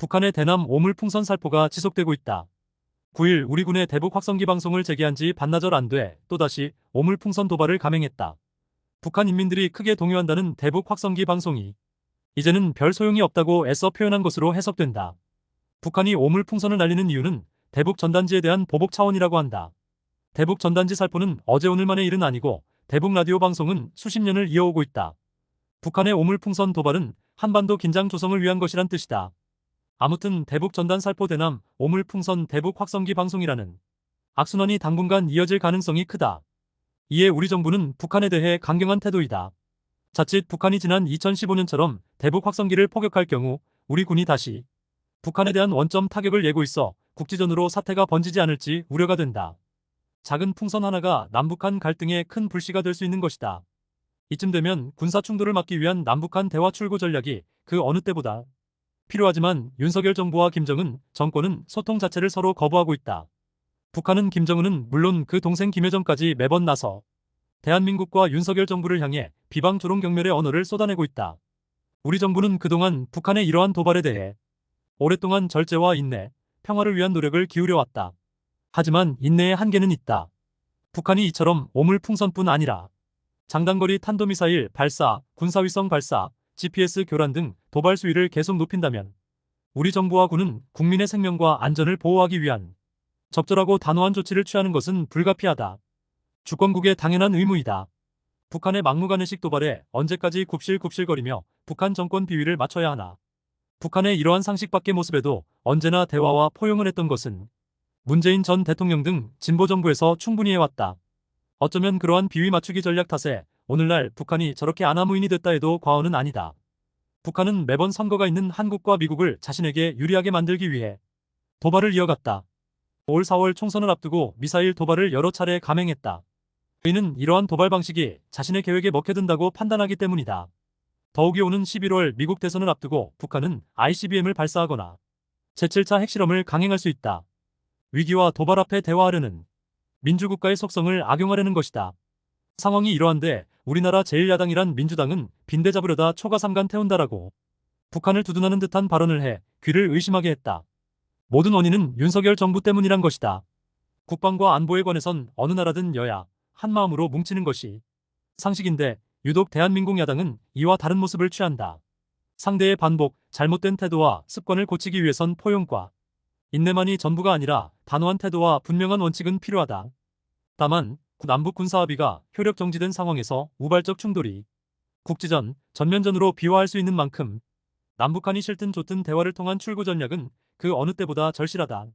북한의 대남 오물풍선 살포가 지속되고 있다. 9일 우리 군의 대북 확성기 방송을 재개한 지 반나절 안 돼 또다시 오물풍선 도발을 감행했다. 북한 인민들이 크게 동요한다는 대북 확성기 방송이 이제는 별 소용이 없다고 애써 표현한 것으로 해석된다. 북한이 오물풍선을 날리는 이유는 대북 전단지에 대한 보복 차원이라고 한다. 대북 전단지 살포는 어제 오늘만의 일은 아니고 대북 라디오 방송은 수십 년을 이어오고 있다. 북한의 오물풍선 도발은 한반도 긴장 조성을 위한 것이란 뜻이다. 아무튼 대북 전단 살포 대남 오물풍선 대북 확성기 방송이라는 악순환이 당분간 이어질 가능성이 크다. 이에 우리 정부는 북한에 대해 강경한 태도이다. 자칫 북한이 지난 2015년처럼 대북 확성기를 포격할 경우 우리 군이 다시 북한에 대한 원점 타격을 예고 있어 국지전으로 사태가 번지지 않을지 우려가 된다. 작은 풍선 하나가 남북한 갈등에 큰 불씨가 될 수 있는 것이다. 이쯤 되면 군사 충돌을 막기 위한 남북한 대화 출구 전략이 그 어느 때보다 필요하지만 윤석열 정부와 김정은 정권은 소통 자체를 서로 거부하고 있다. 북한은 김정은은 물론 그 동생 김여정까지 매번 나서 대한민국과 윤석열 정부를 향해 비방 조롱 경멸의 언어를 쏟아내고 있다. 우리 정부는 그동안 북한의 이러한 도발에 대해 오랫동안 절제와 인내, 평화를 위한 노력을 기울여왔다. 하지만 인내의 한계는 있다. 북한이 이처럼 오물풍선뿐 아니라 장단거리 탄도미사일 발사, 군사위성 발사, GPS 교란 등 도발 수위를 계속 높인다면 우리 정부와 군은 국민의 생명과 안전을 보호하기 위한 적절하고 단호한 조치를 취하는 것은 불가피하다. 주권국의 당연한 의무이다. 북한의 막무가내식 도발에 언제까지 굽실굽실거리며 북한 정권 비위를 맞춰야 하나. 북한의 이러한 상식 밖의 모습에도 언제나 대화와 포용을 했던 것은 문재인 전 대통령 등 진보 정부에서 충분히 해왔다. 어쩌면 그러한 비위 맞추기 전략 탓에 오늘날 북한이 저렇게 안하무인이 됐다 해도 과언은 아니다. 북한은 매번 선거가 있는 한국과 미국을 자신에게 유리하게 만들기 위해 도발을 이어갔다. 올 4월 총선을 앞두고 미사일 도발을 여러 차례 감행했다. 이는 이러한 도발 방식이 자신의 계획에 먹혀든다고 판단하기 때문이다. 더욱이 오는 11월 미국 대선을 앞두고 북한은 ICBM을 발사하거나 제7차 핵실험을 강행할 수 있다. 위기와 도발 앞에 대화하려는 민주국가의 속성을 악용하려는 것이다. 상황이 이러한데 우리나라 제1야당이란 민주당은 빈대 잡으려다 초가삼간 태운다라고 북한을 두둔하는 듯한 발언을 해 귀를 의심하게 했다. 모든 원인은 윤석열 정부 때문이란 것이다. 국방과 안보에 관해선 어느 나라든 여야 한마음으로 뭉치는 것이 상식인데 유독 대한민국 야당은 이와 다른 모습을 취한다. 상대의 반복, 잘못된 태도와 습관을 고치기 위해선 포용과 인내만이 전부가 아니라 단호한 태도와 분명한 원칙은 필요하다. 다만 남북 군사합의가 효력 정지된 상황에서 우발적 충돌이 국지전, 전면전으로 비화할 수 있는 만큼 남북한이 싫든 좋든 대화를 통한 출구 전략은 그 어느 때보다 절실하다.